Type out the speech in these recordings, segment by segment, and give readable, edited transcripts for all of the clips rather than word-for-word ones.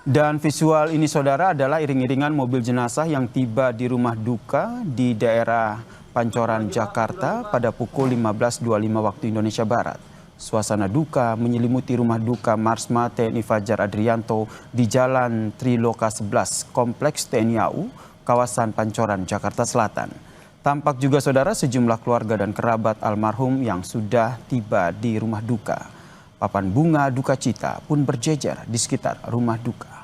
Dan visual ini saudara adalah iring-iringan mobil jenazah yang tiba di rumah duka di daerah Pancoran, Jakarta pada pukul 15.25 waktu Indonesia Barat. Suasana duka menyelimuti rumah duka Marsma TNI Fajar Adrianto di Jalan Triloka 11, Kompleks TNI AU, kawasan Pancoran, Jakarta Selatan. Tampak juga saudara sejumlah keluarga dan kerabat almarhum yang sudah tiba di rumah duka. Papan bunga duka cita pun berjejer di sekitar rumah duka.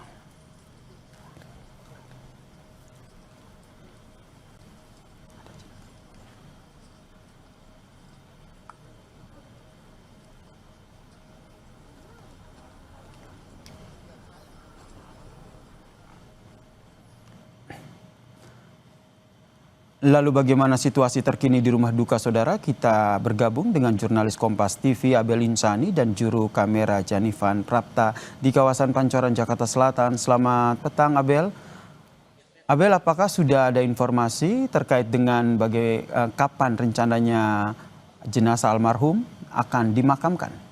Lalu bagaimana situasi terkini di rumah duka saudara? Kita bergabung dengan jurnalis Kompas TV Abel Insani dan juru kamera Janifan Prapta di kawasan Pancoran, Jakarta Selatan. Selamat petang Abel. Abel, apakah sudah ada informasi terkait dengan kapan rencananya jenazah almarhum akan dimakamkan?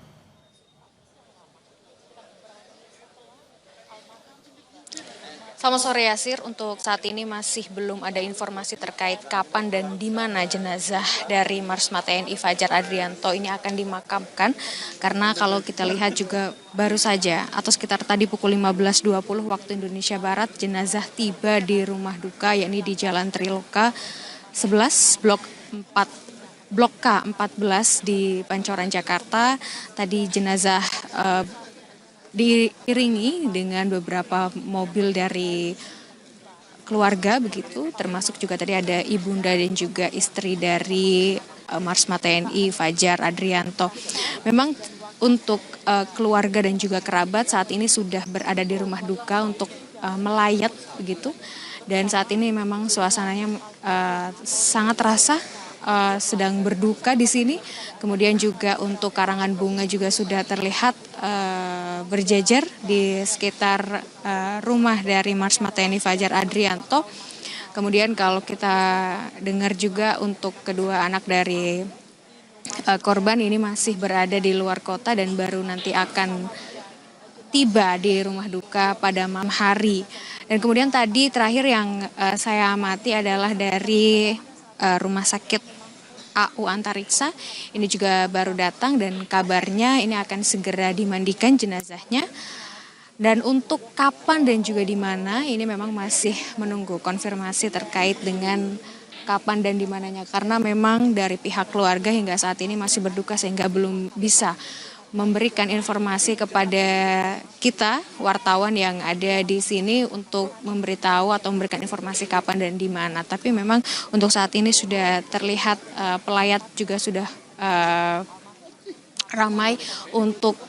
Selamat sore Yasir, untuk saat ini masih belum ada informasi terkait kapan dan di mana jenazah dari Marsma TNI Fajar Adrianto ini akan dimakamkan. Karena kalau kita lihat juga baru saja atau sekitar tadi pukul 15.20 waktu Indonesia Barat jenazah tiba di rumah duka yakni di Jalan Triloka 11 Blok K14 di Pancoran, Jakarta. Tadi jenazah diiringi dengan beberapa mobil dari keluarga begitu, termasuk juga tadi ada ibunda dan juga istri dari Marsma TNI Fajar Adrianto. Memang untuk keluarga dan juga kerabat saat ini sudah berada di rumah duka untuk melayat begitu, dan saat ini memang suasananya sangat terasa sedang berduka di sini. Kemudian juga untuk karangan bunga juga sudah terlihat berjejer di sekitar rumah dari Marsma TNI Fajar Adrianto. Kemudian kalau kita dengar juga untuk kedua anak dari korban ini masih berada di luar kota dan baru nanti akan tiba di rumah duka pada malam hari. Dan kemudian tadi terakhir yang saya amati adalah dari rumah sakit AU Antariksa ini juga baru datang dan kabarnya ini akan segera dimandikan jenazahnya. Dan untuk kapan dan juga di mana ini memang masih menunggu konfirmasi terkait dengan kapan dan di mananya, karena memang dari pihak keluarga hingga saat ini masih berduka sehingga belum bisa memberikan informasi kepada kita wartawan yang ada di sini untuk memberitahu atau memberikan informasi kapan dan di mana. Tapi memang untuk saat ini sudah terlihat pelayat juga sudah ramai untuk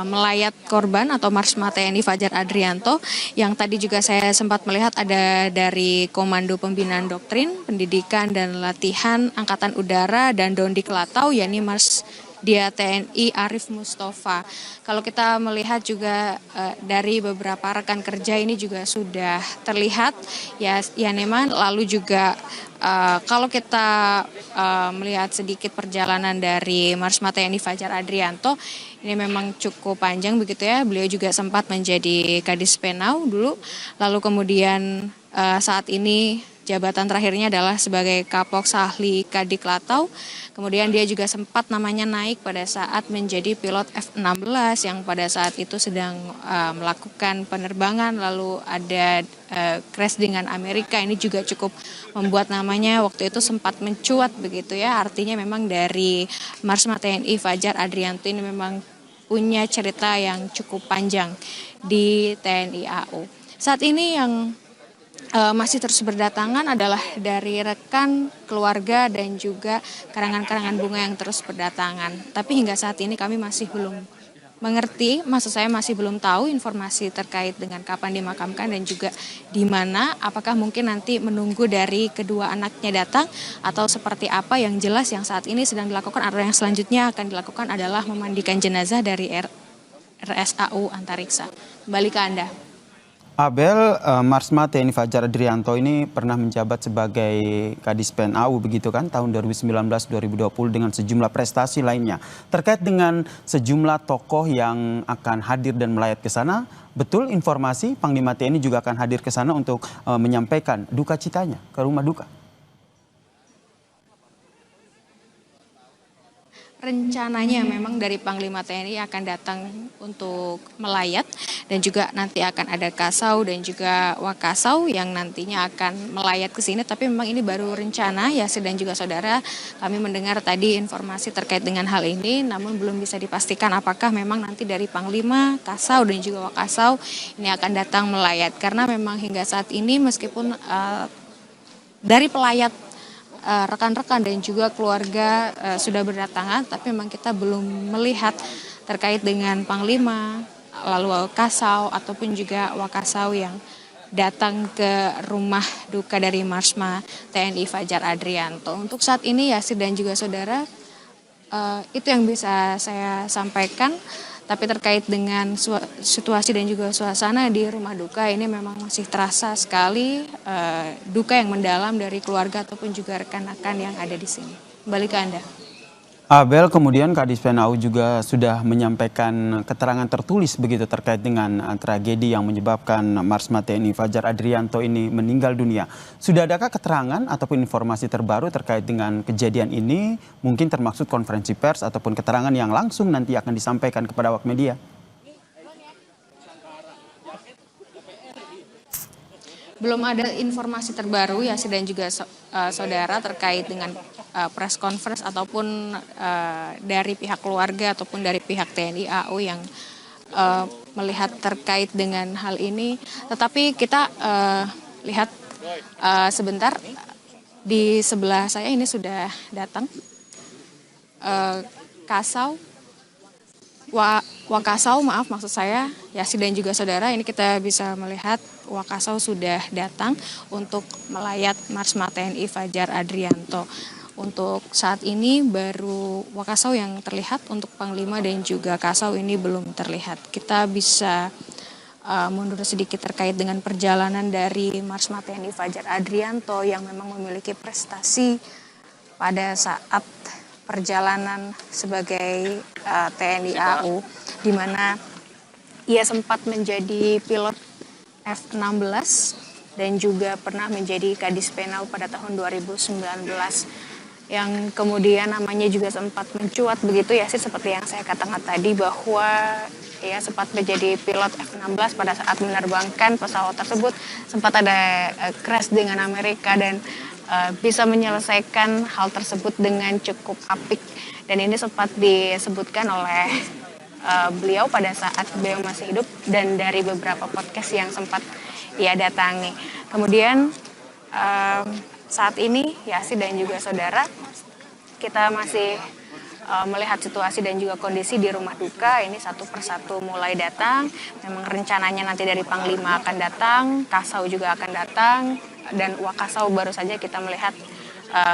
melayat korban atau Marsma TNI Fajar Adrianto, yang tadi juga saya sempat melihat ada dari Komando Pembinaan Doktrin, Pendidikan dan Latihan Angkatan Udara dan Dondi Kelatau yakni Dia TNI Arif Mustafa. Kalau kita melihat juga dari beberapa rekan kerja ini juga sudah terlihat ya Neman. Lalu juga kalau kita melihat sedikit perjalanan dari Marsma TNI Fajar Adrianto ini memang cukup panjang begitu ya. Beliau juga sempat menjadi Kadis Penau dulu, lalu kemudian saat ini jabatan terakhirnya adalah sebagai Kapok Sahli Kadiklatau. Kemudian dia juga sempat namanya naik pada saat menjadi pilot F-16 yang pada saat itu sedang melakukan penerbangan. Lalu ada crash dengan Amerika, ini juga cukup membuat namanya waktu itu sempat mencuat begitu ya. Artinya memang dari Marsma TNI Fajar Adrianto ini memang punya cerita yang cukup panjang di TNI AU. Saat ini yang masih terus berdatangan adalah dari rekan, keluarga dan juga karangan-karangan bunga yang terus berdatangan. Tapi hingga saat ini kami masih belum mengerti, maksud saya masih belum tahu informasi terkait dengan kapan dimakamkan dan juga di mana. Apakah mungkin nanti menunggu dari kedua anaknya datang atau seperti apa? Yang jelas yang saat ini sedang dilakukan atau yang selanjutnya akan dilakukan adalah memandikan jenazah dari RSAU Antariksa. Kembali ke Anda. Abel, Marsma TNI Fajar Adrianto ini pernah menjabat sebagai Kadis PNAU begitu kan tahun 2019-2020 dengan sejumlah prestasi lainnya. Terkait dengan sejumlah tokoh yang akan hadir dan melayat ke sana, betul informasi Panglima TNI juga akan hadir ke sana untuk menyampaikan duka citanya ke rumah duka. Rencananya memang dari Panglima TNI akan datang untuk melayat dan juga nanti akan ada Kasau dan juga Wakasau yang nantinya akan melayat ke sini. Tapi memang ini baru rencana ya, dan juga saudara, kami mendengar tadi informasi terkait dengan hal ini, namun belum bisa dipastikan apakah memang nanti dari Panglima, Kasau dan juga Wakasau ini akan datang melayat. Karena memang hingga saat ini meskipun dari pelayat rekan-rekan dan juga keluarga sudah berdatangan, tapi memang kita belum melihat terkait dengan Panglima, lalu Kasau ataupun juga Wakasau yang datang ke rumah duka dari Marsma TNI Fajar Adrianto. Untuk saat ini ya dan juga saudara, itu yang bisa saya sampaikan. Tapi terkait dengan situasi dan juga suasana di rumah duka ini memang masih terasa sekali duka yang mendalam dari keluarga ataupun juga rekan-rekan yang ada di sini. Kembali ke Anda. Abel, kemudian Kadis PNAU juga sudah menyampaikan keterangan tertulis begitu terkait dengan tragedi yang menyebabkan Marsma TNI Fajar Adrianto ini meninggal dunia. Sudah adakah keterangan ataupun informasi terbaru terkait dengan kejadian ini? Mungkin termaksud konferensi pers ataupun keterangan yang langsung nanti akan disampaikan kepada awak media? Belum ada informasi terbaru ya dan juga saudara terkait dengan press conference ataupun dari pihak keluarga ataupun dari pihak TNI AU yang melihat terkait dengan hal ini. Tetapi kita lihat sebentar di sebelah saya ini sudah datang Kasau. Wakasau, maaf maksud saya, Yasi dan juga saudara, ini kita bisa melihat Wakasau sudah datang untuk melayat Marsma TNI Fajar Adrianto. Untuk saat ini baru Wakasau yang terlihat, untuk Panglima dan juga Kasau ini belum terlihat. Kita bisa mundur sedikit terkait dengan perjalanan dari Marsma TNI Fajar Adrianto yang memang memiliki prestasi pada saat perjalanan sebagai TNI AU, di mana ia sempat menjadi pilot F-16 dan juga pernah menjadi Kadis PNAU pada tahun 2019, yang kemudian namanya juga sempat mencuat begitu ya sih, seperti yang saya katakan tadi bahwa ia sempat menjadi pilot F-16 pada saat menerbangkan pesawat tersebut, sempat ada crash dengan Amerika dan bisa menyelesaikan hal tersebut dengan cukup apik, dan ini sempat disebutkan oleh beliau pada saat beliau masih hidup dan dari beberapa podcast yang sempat ia datangi. Kemudian saat ini Yasi dan juga saudara, kita masih melihat situasi dan juga kondisi di rumah duka ini satu persatu mulai datang. Memang rencananya nanti dari Panglima akan datang, Kasau juga akan datang, dan Wakasau baru saja kita melihat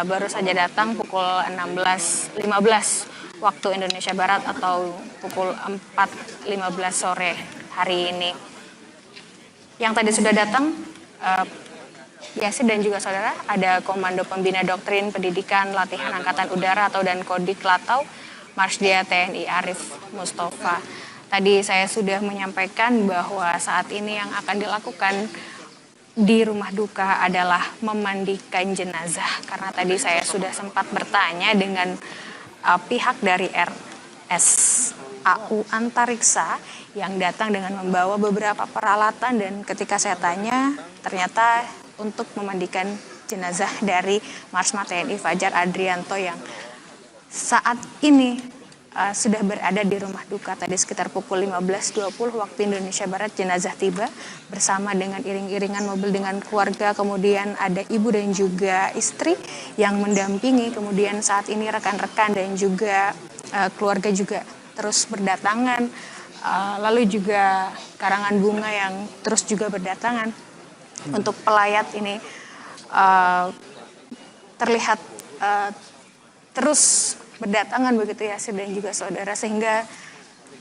baru saja datang pukul 16.15 waktu Indonesia Barat atau pukul 4.15 sore hari ini. Yang tadi sudah datang Yasi dan juga saudara, ada Komando Pembina Doktrin Pendidikan Latihan Angkatan Udara atau Dankodik Latau, Marsdia TNI Arif Mustafa. Tadi saya sudah menyampaikan bahwa saat ini yang akan dilakukan di rumah duka adalah memandikan jenazah, karena tadi saya sudah sempat bertanya dengan pihak dari RSAU Antariksa yang datang dengan membawa beberapa peralatan, dan ketika saya tanya ternyata untuk memandikan jenazah dari Marsma TNI Fajar Adrianto yang saat ini sudah berada di rumah duka. Tadi sekitar pukul 15.20 waktu Indonesia Barat jenazah tiba bersama dengan iring-iringan mobil dengan keluarga, kemudian ada ibu dan juga istri yang mendampingi, kemudian saat ini rekan-rekan dan juga keluarga juga terus berdatangan, lalu juga karangan bunga yang terus juga berdatangan. Untuk pelayat ini terlihat terus berdatangan begitu ya dan juga saudara, sehingga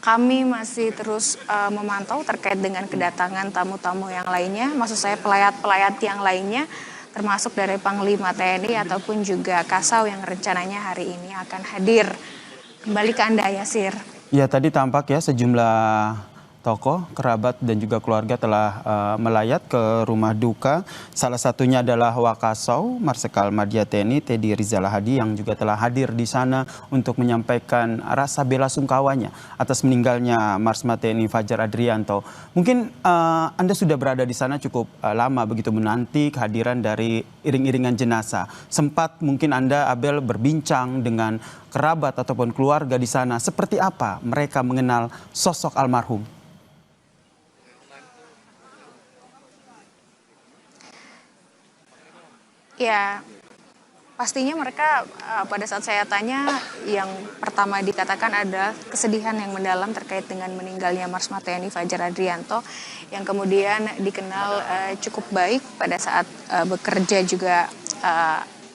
kami masih terus memantau terkait dengan kedatangan tamu-tamu yang lainnya, maksud saya pelayat-pelayat yang lainnya, termasuk dari Panglima TNI ataupun juga Kasau yang rencananya hari ini akan hadir. Kembali ke Anda, Yasir. Ya, tadi tampak ya sejumlah tokoh, kerabat dan juga keluarga telah melayat ke rumah duka. Salah satunya adalah Wakasau, Marsikal Madya TNI Teddy Rizal Hadi yang juga telah hadir di sana untuk menyampaikan rasa bela sungkawanya atas meninggalnya Marsma TNI Fajar Adrianto. Mungkin Anda sudah berada di sana cukup lama begitu menanti kehadiran dari iring-iringan jenazah. Sempat mungkin Anda, Abel, berbincang dengan kerabat ataupun keluarga di sana. Seperti apa mereka mengenal sosok almarhum? Ya, pastinya mereka pada saat saya tanya yang pertama dikatakan adalah kesedihan yang mendalam terkait dengan meninggalnya Marsma TNI Fajar Adrianto yang kemudian dikenal cukup baik pada saat bekerja juga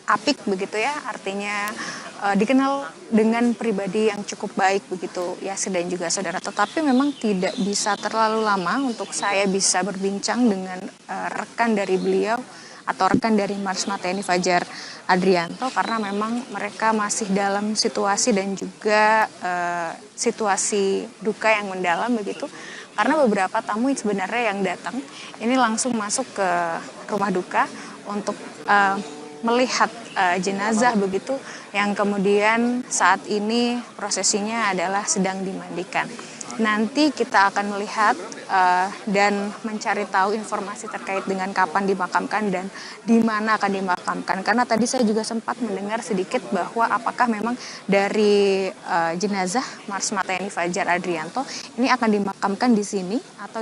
apik begitu ya, artinya dikenal dengan pribadi yang cukup baik begitu ya, dan juga saudara. Tetapi memang tidak bisa terlalu lama untuk saya bisa berbincang dengan rekan dari beliau atau rekan dari Marsma TNI Fajar Adrianto karena memang mereka masih dalam situasi dan juga situasi duka yang mendalam begitu, karena beberapa tamu sebenarnya yang datang ini langsung masuk ke rumah duka untuk melihat jenazah begitu, yang kemudian saat ini prosesinya adalah sedang dimandikan. Nanti kita akan melihat dan mencari tahu informasi terkait dengan kapan dimakamkan dan di mana akan dimakamkan. Karena tadi saya juga sempat mendengar sedikit bahwa apakah memang dari jenazah Marsma TNI Fajar Adrianto ini akan dimakamkan di sini atau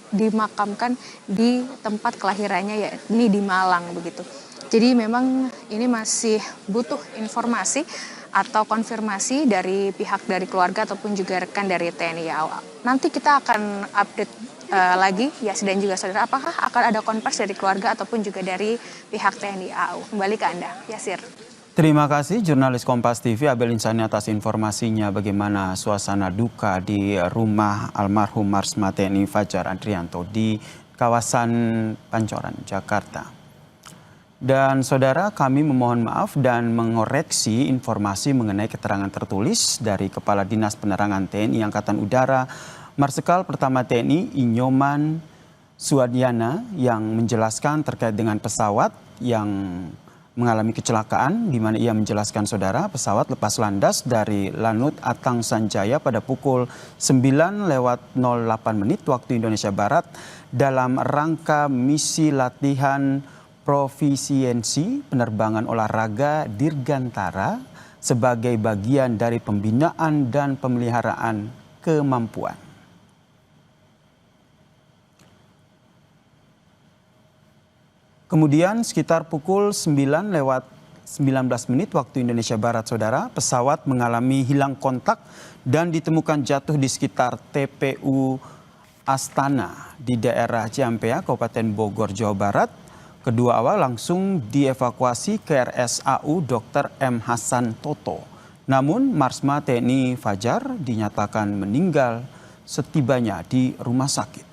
dimakamkan di tempat kelahirannya, yakni di Malang begitu. Jadi memang ini masih butuh informasi atau konfirmasi dari pihak dari keluarga ataupun juga rekan dari TNI AU. Nanti kita akan update lagi ya, dan juga saudara, apakah akan ada konversi dari keluarga ataupun juga dari pihak TNI AU. Kembali ke Anda, Yasir. Terima kasih jurnalis Kompas TV Abel Insani atas informasinya bagaimana suasana duka di rumah almarhum Marsma TNI Fajar Adrianto di kawasan Pancoran, Jakarta. Dan saudara, kami memohon maaf dan mengoreksi informasi mengenai keterangan tertulis dari Kepala Dinas Penerangan TNI Angkatan Udara Marsikal Pertama TNI Inyoman Suadiana yang menjelaskan terkait dengan pesawat yang mengalami kecelakaan, di mana ia menjelaskan saudara pesawat lepas landas dari Lanut Atang Sanjaya pada pukul 9:08 waktu Indonesia Barat dalam rangka misi latihan profisiensi penerbangan olahraga Dirgantara sebagai bagian dari pembinaan dan pemeliharaan kemampuan. Kemudian sekitar pukul 9:19 waktu Indonesia Barat, saudara, pesawat mengalami hilang kontak dan ditemukan jatuh di sekitar TPU Astana di daerah Ciampea, Kabupaten Bogor, Jawa Barat. Kedua awak langsung dievakuasi ke RSAU Dr. M. Hasan Toto. Namun Marsma TNI Fajar dinyatakan meninggal setibanya di rumah sakit.